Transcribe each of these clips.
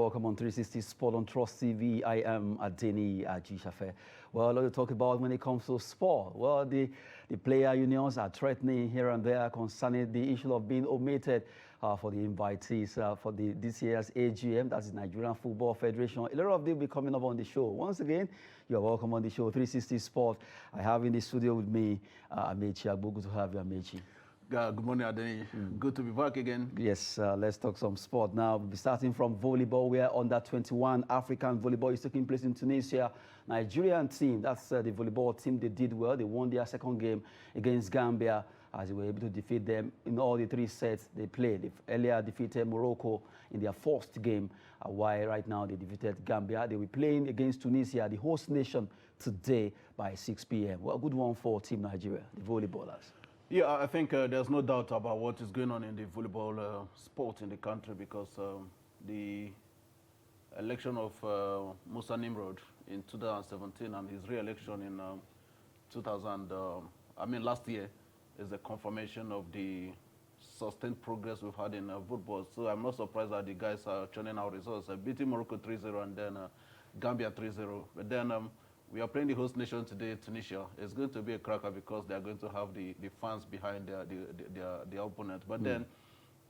welcome on 360 Sport on Trust TV. I am Adeni Ajishafe. Well, a lot to talk about when it comes to sport. Well, the player unions are threatening here and there concerning the issue of being omitted for the invitees for this year's AGM, that's the Nigerian Football Federation. A lot of them will be coming up on the show. Once again, you are welcome on the show, 360 Sport. I have in the studio with me Amechi Agbo. Good to have you, Amechi. Good morning, Adeni. Good to be back again. Yes, let's talk some sport now. We'll be starting from volleyball, where under 21 African volleyball is taking place in Tunisia. Nigerian team, that's the volleyball team, they did well. They won their second game against Gambia, as they were able to defeat them in all the 3 sets they played. They earlier defeated Morocco in their first game, while right now they defeated Gambia. They will be playing against Tunisia, the host nation, today by 6 p.m. Well, a good one for Team Nigeria, the volleyballers. Yeah, I think there's no doubt about what is going on in the volleyball sport in the country, because the election of Musa Nimrod in 2017 and his re-election in last year is a confirmation of the sustained progress we've had in football. So I'm not surprised that the guys are churning out results. Beating Morocco 3-0 and then Gambia 3-0. But then we are playing the host nation today, Tunisia. It's going to be a cracker because they're going to have the fans behind their opponent. But then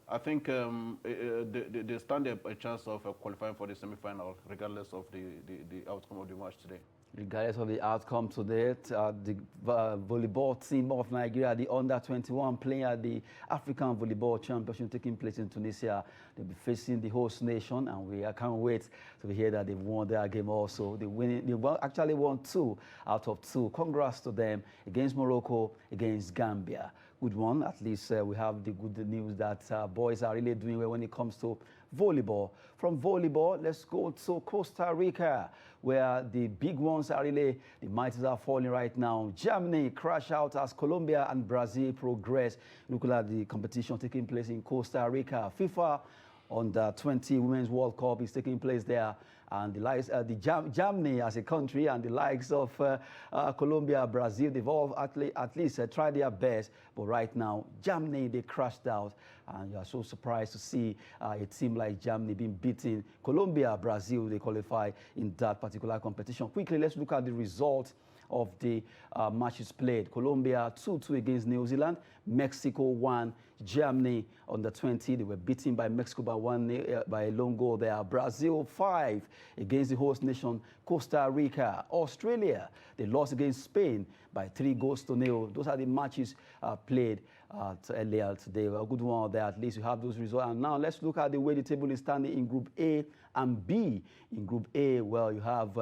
I think they stand a chance of qualifying for the semi-final, regardless of the outcome of the match today. Regardless of the outcome today, the volleyball team of Nigeria, the under-21, playing at the African Volleyball Championship taking place in Tunisia. They'll be facing the host nation, and I can't wait to hear that they've won their game also. They actually won 2 out of 2. Congrats to them against Morocco, against Gambia. Good one. At least we have the good news that boys are really doing well when it comes to volleyball. From volleyball, let's go to Costa Rica, where the big ones are really, the mighties are falling right now. Germany crash out as Colombia and Brazil progress. Look at the competition taking place in Costa Rica. FIFA Under-20 Women's World Cup is taking place there. And the likes Germany as a country and the likes of Colombia, Brazil, they've all at least tried their best. But right now, Germany, they crashed out. And you are so surprised to see a team like Germany being beaten. Colombia, Brazil, they qualify in that particular competition. Quickly, let's look at the result of the matches played. Colombia 2-2 against New Zealand. Mexico 1. Germany under-20. They were beaten by Mexico by a lone goal there. Brazil 5 against the host nation Costa Rica. Australia, they lost against Spain by 3-0. Those are the matches played earlier today. Well, a good one there. At least you have those results. And now let's look at the way the table is standing in Group A and B. In Group A, well, you have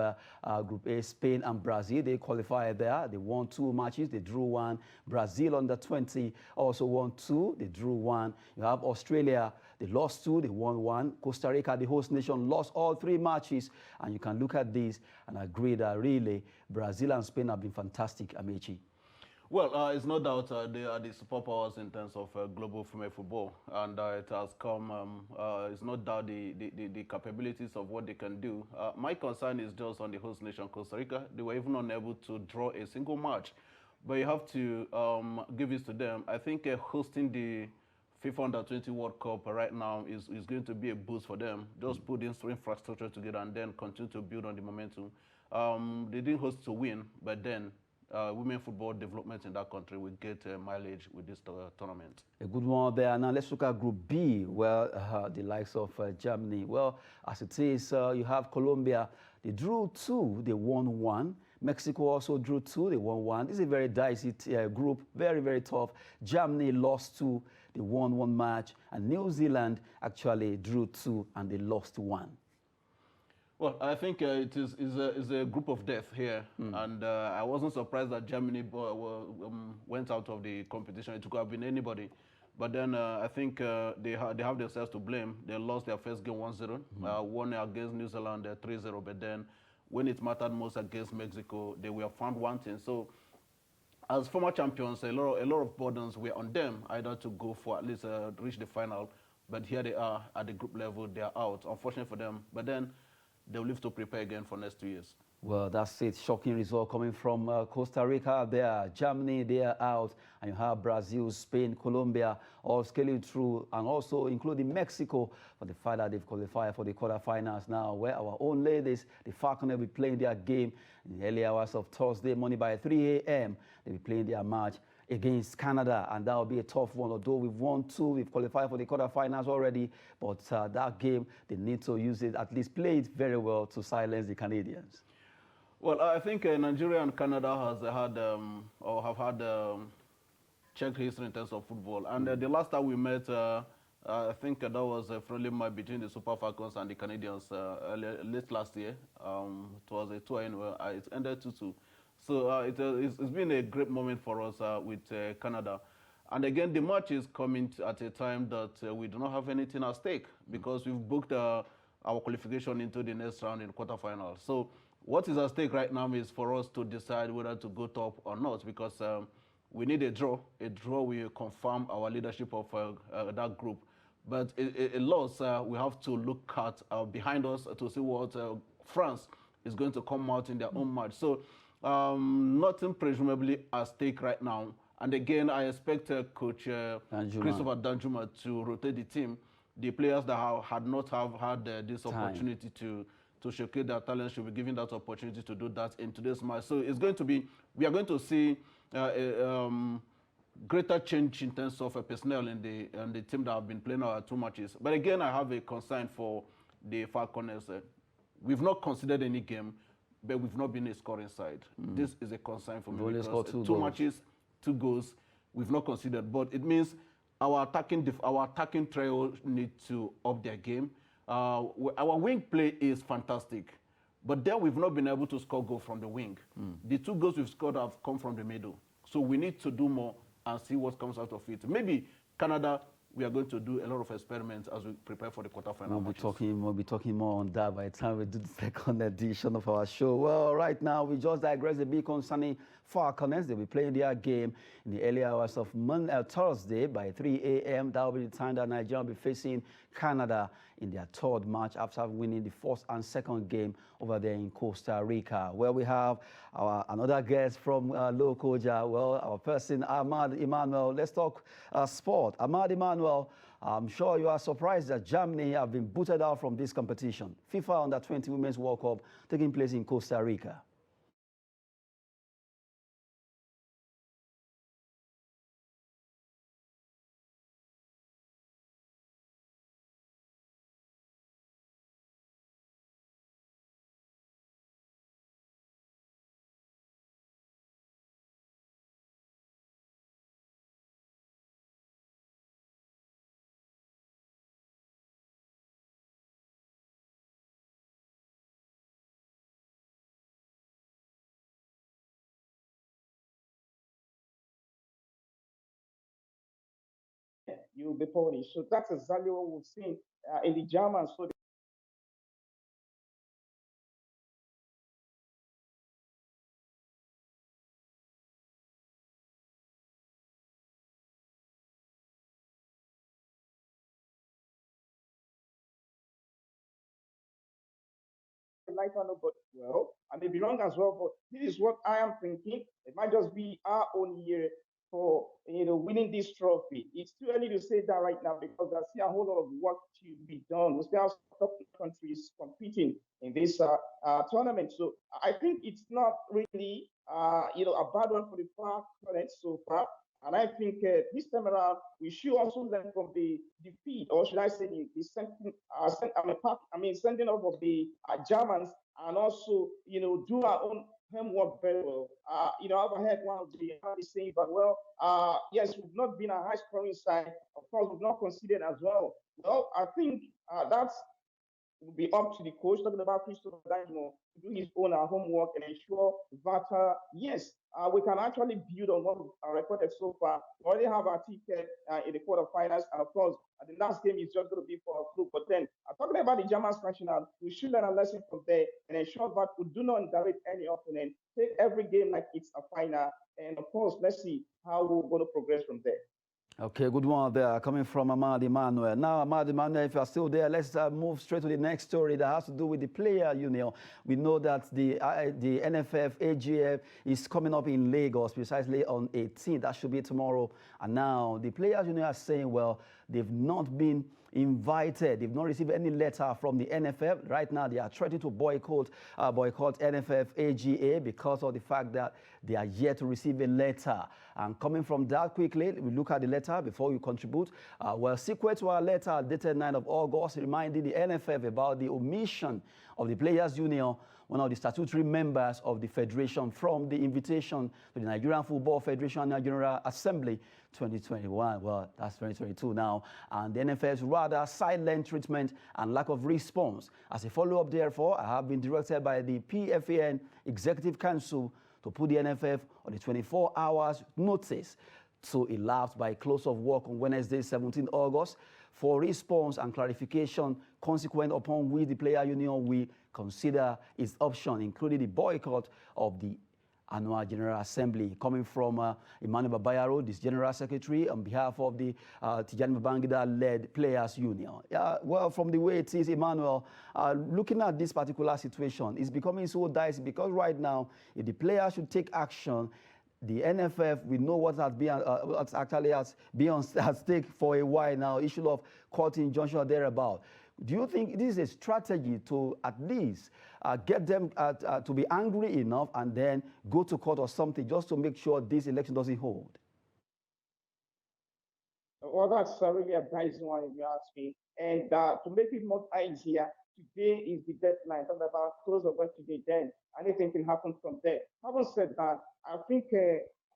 Group A, Spain and Brazil. They qualified there. They won 2 matches. They drew 1. Brazil under-20 also won 2. They drew 1. You have Australia. They lost 2. They won 1. Costa Rica, the host nation, lost all 3 matches. And you can look at this and agree that really Brazil and Spain have been fantastic, Amechi. Well, it's no doubt they are the superpowers in terms of global female football, and it has come, it's no doubt the capabilities of what they can do. My concern is just on the host nation, Costa Rica. They were even unable to draw a single match, but you have to give it to them. I think hosting the FIFA Under-20 World Cup right now is going to be a boost for them. Just put this infrastructure together and then continue to build on the momentum. They didn't host to win, but then women football development in that country will get mileage with this tournament. A good one there. Now let's look at Group B, where the likes of Germany. Well, as it is, you have Colombia. They drew 2, they won 1. Mexico also drew 2, they won 1. This is a very dicey group, very, very tough. Germany lost 2, they won 1 match. And New Zealand actually drew 2 and they lost 1. Well, I think it is a group of death here, and I wasn't surprised that Germany went out of the competition. It could have been anybody, but then I think they have themselves to blame. They lost their first game 1-0, won against New Zealand 3-0, but then when it mattered most against Mexico, they were found wanting. So, as former champions, a lot of burdens were on them, either to go for at least reach the final, but here they are at the group level. They are out, unfortunately for them, but then they'll live to prepare again for next 2 years. Well, that's it. Shocking result coming from Costa Rica. They are Germany, they are out. And you have Brazil, Spain, Colombia all scaling through, and also including Mexico for the fact that they've qualified for the quarterfinals now, where our own ladies, the Falcons, will be playing their game in the early hours of Thursday morning by 3 a.m. They'll be playing their match against Canada, and that will be a tough one. Although we've won two, we've qualified for the quarterfinals already, but that game, they need to use it, at least play it very well to silence the Canadians. Well, I think Nigeria and Canada has had or have had check history in terms of football. And the last time we met, I think that was a friendly match between the Super Falcons and the Canadians late last year. It was a 2-0. It ended 2-2. So it's been a great moment for us with Canada. And again, the match is coming at a time that we do not have anything at stake because we've booked our qualification into the next round in the quarterfinals. So what is at stake right now is for us to decide whether to go top or not, because we need a draw. A draw will confirm our leadership of that group. But a loss, we have to look at behind us to see what France is going to come out in their own match. So nothing presumably at stake right now. And again, I expect Coach Christopher Danjuma to rotate the team. The players that had not had this opportunity to showcase their talent should be given that opportunity to do that in today's match. So it's going to be, we are going to see greater change in terms of personnel in the team that have been playing our two matches. But again, I have a concern for the Falcons. We've not considered any game, but we've not been a scoring side. This is a concern for me because two matches, 2 goals, we've not considered. But it means our attacking trio need to up their game. Our wing play is fantastic, but then we've not been able to score goals from the wing. The 2 goals we've scored have come from the middle. So we need to do more and see what comes out of it. Maybe Canada, we are going to do a lot of experiments as we prepare for the quarterfinal matches. We'll be talking more on that by the time we do the second edition of our show. Well, right now, we just digress a bit concerning Falcons. They'll be playing their game in the early hours of Thursday by 3 a.m. That will be the time that Nigeria will be facing Canada in their 3rd match after winning the 1st and 2nd game over there in Costa Rica, where we have another guest from Lokoja. Well, our person, Ahmad Emmanuel. Let's talk sport. Ahmad Emmanuel, I'm sure you are surprised that Germany have been booted out from this competition. FIFA Under-20 Women's World Cup taking place in Costa Rica. You'll be punished. So that's exactly what we've seen in the Germans. So like but well, I may be wrong as well, but this is what I am thinking. It might just be our own year for winning this trophy. It's too early to say that right now because there's still a whole lot of work to be done. We still have top countries competing in this tournament. So I think it's not really a bad one for the Falcons so far. And I think this time around, we should also learn from the defeat, or should I say, the sending off of the Germans, and also, do our own homework very well. I've heard one of the saying, but well, yes, we've not been a high scoring side. Of course, we've not conceded as well. Well, I think that's will be up to the coach, talking about Christopher Dynamo, to do his own homework and ensure that, yes, we can actually build on what we've recorded so far. We already have our ticket in the quarterfinals, and of course, the last game is just going to be for a fluke. But then, talking about the Germans crashing out, we should learn a lesson from there and ensure that we do not underrate any opponent. Take every game like it's a final, and of course, let's see how we're going to progress from there. Okay, good one there, coming from Ahmad Emmanuel. Now, Ahmad Emmanuel, if you are still there, let's move straight to the next story that has to do with the player union. We know that the NFF AGA is coming up in Lagos, precisely on 18th. That should be tomorrow. And now the players union are saying, well, they've not been invited. They've not received any letter from the NFF. Right now, they are threatening to boycott NFF AGA because of the fact that they are yet to receive a letter. And coming from that quickly, we look at the letter before we contribute. Well, sequel to our letter dated 9th of August, reminding the NFF about the omission of the Players Union, one of the statutory members of the Federation, from the invitation to the Nigerian Football Federation Annual General Assembly 2021. Well, that's 2022 now. And the NFF's rather silent treatment and lack of response. As a follow-up, therefore, I have been directed by the PFAN Executive Council to put the NFF on a 24 hours notice to elapse by close of work on Wednesday, 17 August, for response and clarification, consequent upon which the player union will consider its option, including the boycott of the Annual General Assembly. Coming from Emmanuel Babayaro, this General Secretary, on behalf of the Tijani Babangida-led Players Union. Well, from the way it is, Emmanuel, looking at this particular situation, it's becoming so dicey because right now, if the players should take action, the NFF, we know what has been what's actually has been at stake for a while now, issue of court injunction or thereabout. Do you think this is a strategy to at least get them to be angry enough and then go to court or something just to make sure this election doesn't hold? Well, that's really a nice one, if you ask me. And to make it more easier, today is the deadline. Talking about close of work today, then anything can happen from there. Having said that, I think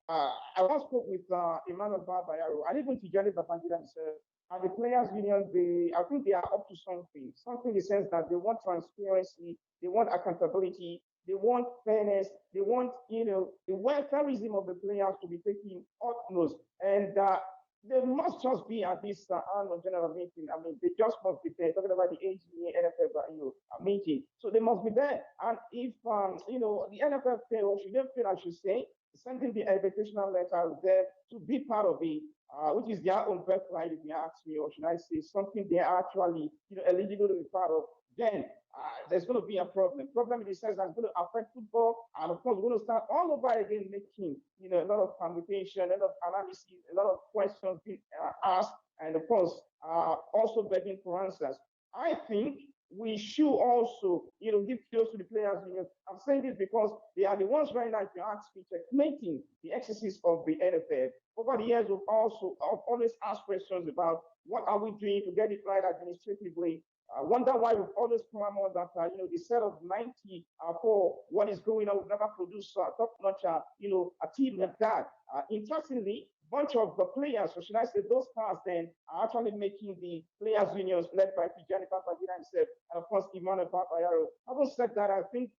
I once spoke with Emmanuel Babayaro and even Tijani Babangida himself. And the players' union, I think they are up to something in the sense that they want transparency, they want accountability, they want fairness, they want, the welfareism of the players to be taken utmost. And they must just be at this annual general meeting. I mean, they just must be there. Talking about the AGA, NFF, meeting, so they must be there. And if the NFF fail, should they fail, I should say, sending the invitational letter there to be part of it, which is their own birthright, if you ask me, or should I say something they are actually eligible to be part of, then there's going to be a problem. Problem in the sense that's going to affect football, and of course, we're going to start all over again, making a lot of communication, a lot of analysis, a lot of questions being asked, and of course, also begging for answers. I think we should also, give kudos to the players. I'm saying this because they are the ones right now, if you ask me, checkmating the exercise of the NFF. Over the years, we've always asked questions about what are we doing to get it right administratively. I wonder why we've always clamored that, the set of 90 for what is going on, we've never produced top-notch, a team like that. Interestingly, bunch of the players, or should I say those stars then, are actually making the players' unions led by Tijani Babangida himself, and of course, Emmanuel Babayaro. Having said that, I think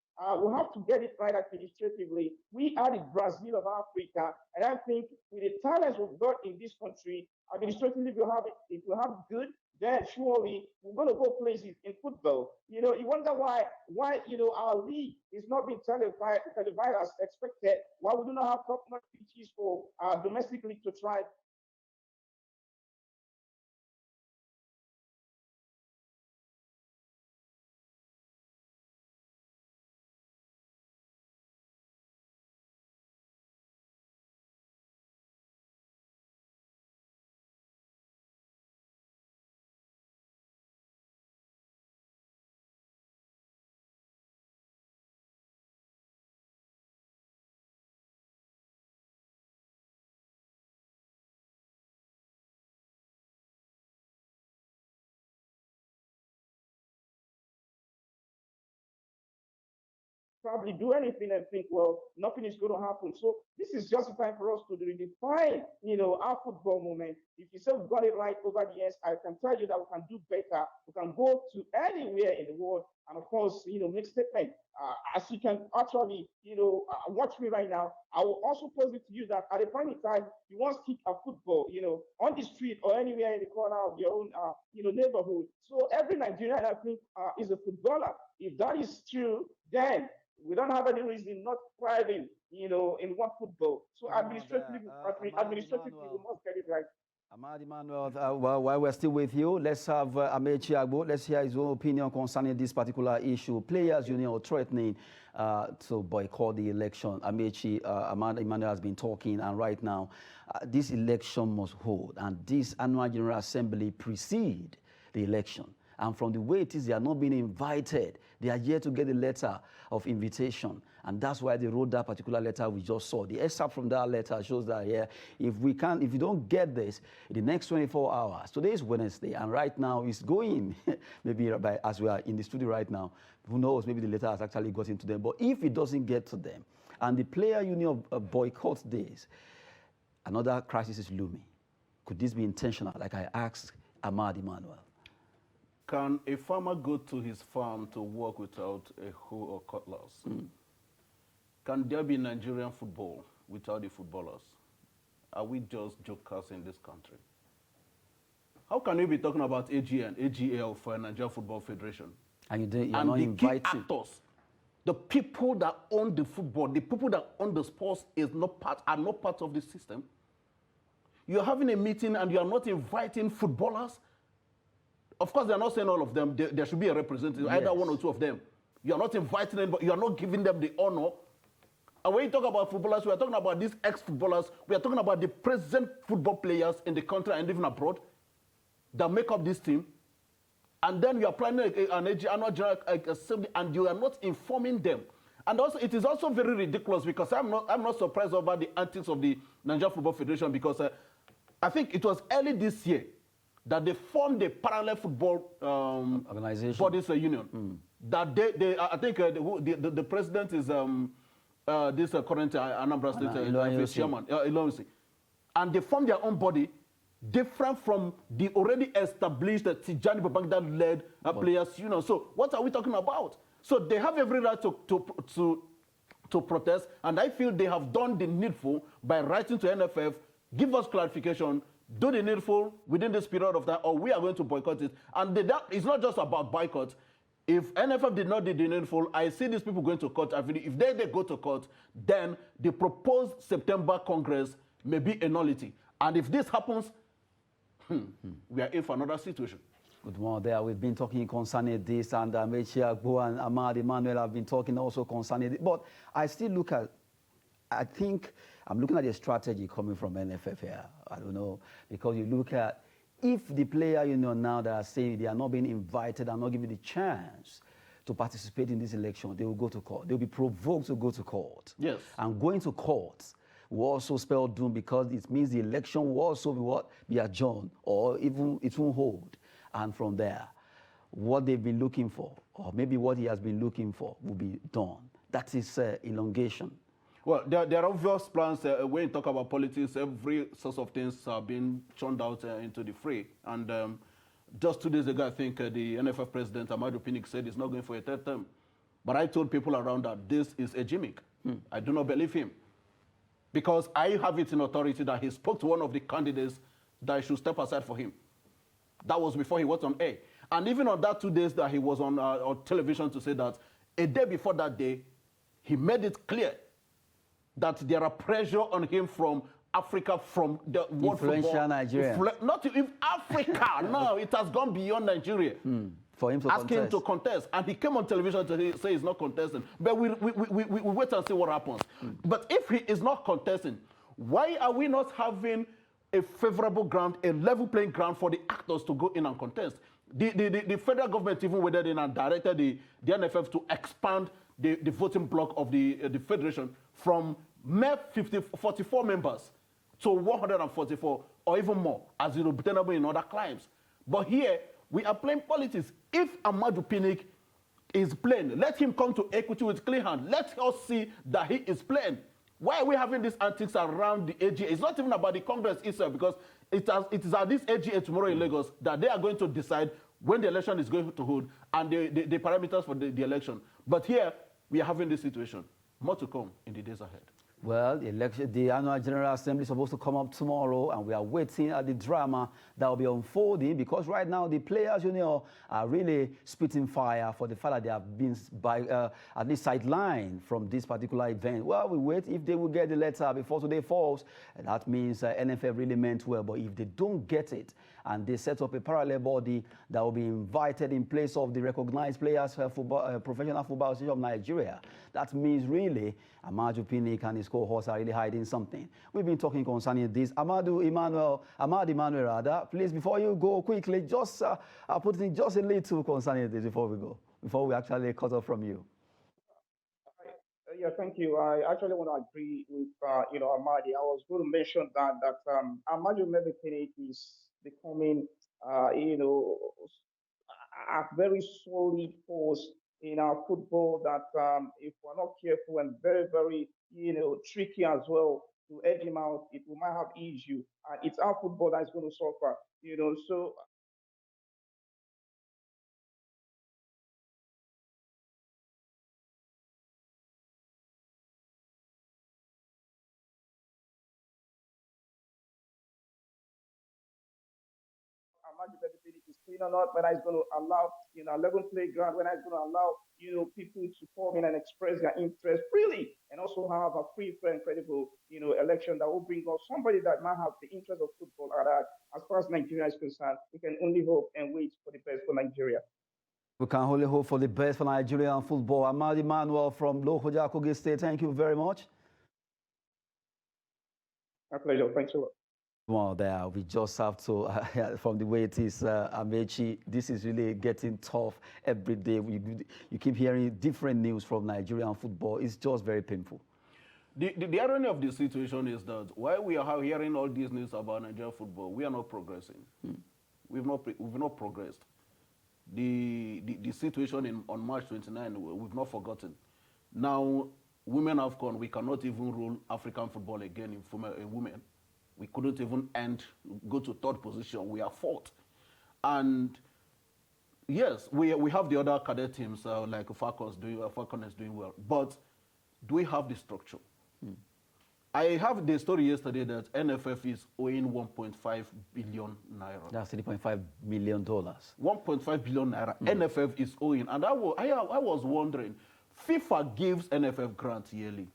we have to get it right administratively. We are the Brazil of Africa, and I think with the talents we've got in this country, administratively, if you have it good, then surely we're going to go places in football. You wonder why our league is not being televised as expected, why we do not have top-notch pitches for our domestic league to try. Probably do anything and think, well, nothing is going to happen. So this is just a time for us to redefine, our football moment. If you say we've got it right over the years, I can tell you that we can do better. We can go to anywhere in the world and, of course, make statement. As you can actually, watch me right now, I will also pose it to you that at a point in time, you want to kick a football, on the street or anywhere in the corner of your own, neighborhood. So every Nigerian, I think, is a footballer. If that is true, then we don't have any reason not thriving, in one football. So administratively, we must get it right. Ahmad Emmanuel, while we're still with you, let's have Amechi Agbo. Let's hear his own opinion concerning this particular issue. Players Union are threatening to boycott the election. Amechi, Ahmad Emmanuel has been talking, and right now, this election must hold, and this annual General Assembly precede the election. And from the way it is, they are not being invited. They are here to get a letter of invitation. And that's why they wrote that particular letter we just saw. The excerpt from that letter shows that here, if you don't get this in the next 24 hours, today is Wednesday, and right now it's going, maybe as we are in the studio right now, who knows, maybe the letter has actually gotten to them. But if it doesn't get to them, and the player union boycotts this, another crisis is looming. Could this be intentional, like I asked Ahmad Emmanuel? Can a farmer go to his farm to work without a hoe or cutlass? Can there be Nigerian football without the footballers? Are we just jokers in this country? How can we be talking about AGA and AGA of Nigeria Football Federation? And you're and not the invited. key actors, the people that own the football, the people that own the sports are not part of the system. You're having a meeting and you are not inviting footballers. Of course, they're not saying all of them. There should be a representative, either one or two of them. You are not inviting them, but you are not giving them the honor. And when you talk about footballers, we are talking about these ex-footballers. We are talking about the present football players in the country and even abroad that make up this team. And then you are planning an annual general assembly, and you are not informing them. And also, it is also very ridiculous because I'm not surprised over the antics of the Nigeria Football Federation, because I think it was early this year that they formed a parallel football organization bodies union. That I think the president is this current Anambra State chairman, Ilonsi. And they formed their own body, different from the already established Tijani Babangida-led players union. So what are we talking about? So they have every right to protest, and I feel they have done the needful by writing to NFF, give us clarification, do the needful within this period of time, or we are going to boycott it. And it's not just about boycott. If NFF did not do the needful, I see these people going to court. If they go to court, then the proposed September Congress may be a nullity. And if this happens, we are in for another situation. Good morning there. We've been talking concerning this, and Amechi Agbo and Ahmad Emmanuel have been talking also concerning it. But I still look at, I think I'm looking at the strategy coming from NFF here. I don't know, because you look at, if the player now that are saying they are not being invited and not given the chance to participate in this election, they will go to court. They'll be provoked to go to court. Yes. And going to court will also spell doom, because it means the election will also be adjourned, or even it won't hold. And from there, what they've been looking for, or maybe what he has been looking for, will be done. That is elongation. Well, there are obvious plans. When you talk about politics, every source of things are being churned out into the fray. And just 2 days ago, I think the NFF president, Ahmadu Pinnick, said he's not going for a third term. But I told people around that this is a gimmick. I do not believe him. Because I have it in authority that he spoke to one of the candidates that I should step aside for him. That was before he was on air. And even on that 2 days that he was on television to say that, a day before that day, he made it clear that there are pressure on him from Africa, from the world football. Nigeria. Not even Africa. No, it has gone beyond Nigeria. For him to asking him to contest. And he came on television to say he's not contesting. But we wait and see what happens. But if he is not contesting, why are we not having a favorable ground, a level playing ground for the actors to go in and contest? The federal government even went in and directed the NFF to expand the voting block of the federation from mere 44 members to 144 or even more, as is obtainable in other climes. But here, we are playing politics. If Ahmadu Pinnick is playing, let him come to equity with clean hand. Let us see that he is playing. Why are we having these antics around the AGA? It's not even about the Congress itself, because it is at this AGA tomorrow in Lagos that they are going to decide when the election is going to hold and the parameters for the election. But here, we are having this situation. More to come in the days ahead. Well, the annual General Assembly is supposed to come up tomorrow, and we are waiting at the drama that will be unfolding because right now the players, are really spitting fire for the fact that they have been at least sidelined from this particular event. Well, we wait if they will get the letter before today falls. And that means NFF really meant well, but if they don't get it and they set up a parallel body that will be invited in place of the recognized players, Professional Football Association of Nigeria, that means really Amaju Pinnick and his cohorts are really hiding something. We've been talking concerning this. Ahmad Emmanuel, rather. Please, before you go quickly, just put in just a little concerning this before we go, before we actually cut off from you. Yeah, thank you. I actually want to agree with Amadi. I was going to mention that Amadi Pinnick is becoming a very solid force in our football that if we're not careful and very, very, tricky as well to edge him out, it might have issue. And it's our football that's going to suffer, So is clean or not, whether it's going to allow, 11 playground, whether it's going to allow, people to come in and express their interest freely and also have a free, fair, and credible, election that will bring us somebody that might have the interest of football at that. As far as Nigeria is concerned, we can only hope and wait for the best for Nigeria. We can only hope for the best for Nigerian football. Ahmad Emmanuel from Lokoja, Kogi State, thank you very much. My pleasure. Thanks a lot. Well, there we just have to, from the way it is, Amechi, this is really getting tough every day. You keep hearing different news from Nigerian football. It's just very painful. The irony of the situation is that while we are hearing all these news about Nigerian football, we are not progressing. We've not progressed. The situation on March 29, we've not forgotten. Now, women have gone. We cannot even rule African football again in women. We couldn't even go to third position. We are fourth. And yes, we have the other cadet teams like Falcon is doing well. But do we have the structure? I have the story yesterday that NFF is owing 1.5 billion naira. That's $3.5 million. 1.5 billion naira. NFF is owing. And I was wondering, FIFA gives NFF grants yearly.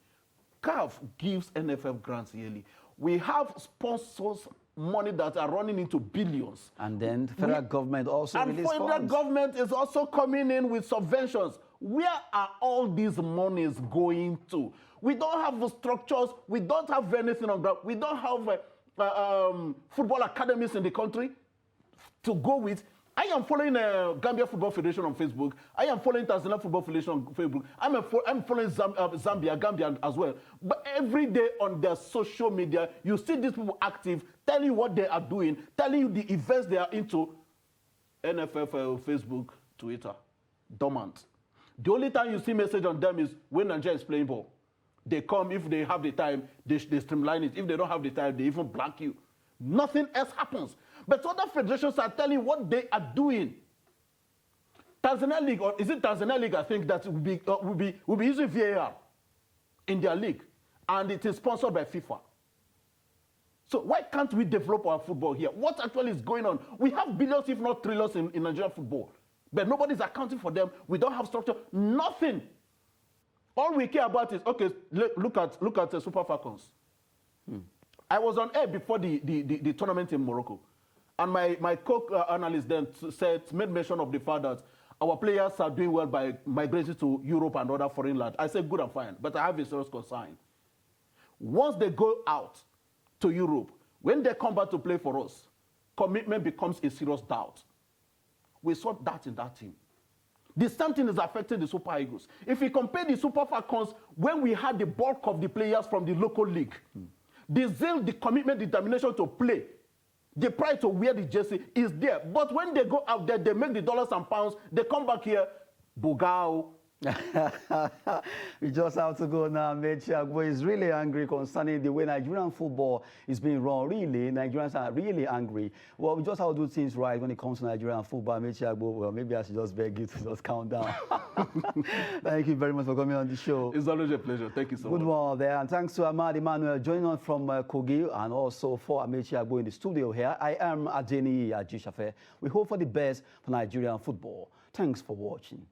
CAF gives NFF grants yearly. We have sponsors money that are running into billions. And then the federal government also releases funds. And federal government is also coming in with subventions. Where are all these monies going to? We don't have structures. We don't have anything on ground. We don't have football academies in the country to go with. I am following Gambia Football Federation on Facebook. I am following Tanzania Football Federation on Facebook. I'm following Zambia, Gambia as well. But every day on their social media, you see these people active, telling you what they are doing, telling you the events they are into. NFF, Facebook, Twitter, dormant. The only time you see message on them is when Nigeria is playing ball. They come, if they have the time, they streamline it. If they don't have the time, they even blank you. Nothing else happens. But other federations are telling what they are doing. Tanzania League, or is it Tanzania League, I think, that will be using VAR in their league. And it is sponsored by FIFA. So why can't we develop our football here? What actually is going on? We have billions, if not trillions, in Nigerian football. But nobody's accounting for them. We don't have structure. Nothing. All we care about is, okay, look at the Super Falcons. I was on air before the tournament in Morocco. And my co-analyst then made mention of the fact that our players are doing well by migrating to Europe and other foreign lands. I said, good and fine, but I have a serious concern. Once they go out to Europe, when they come back to play for us, commitment becomes a serious doubt. We saw that in that team. The same thing is affecting the Super Eagles. If we compare the Super Falcons, when we had the bulk of the players from the local league, the zeal, the commitment, the determination to play, the pride to wear the jersey is there. But when they go out there, they make the dollars and pounds, they come back here, Bugao, We just have to go now. Mechiagbo is really angry concerning the way Nigerian football is being run. Really, Nigerians are really angry. Well, we just have to do things right when it comes to Nigerian football. Mechiagbo, well, maybe I should just beg you to just calm down. Thank you very much for coming on the show. It's always a pleasure. Thank you so much. Good one there. And thanks to Ahmad Emmanuel joining us from Kogi, and also for Mechiagbo in the studio here. I am Adeni Ajishafe. We hope for the best for Nigerian football. Thanks for watching.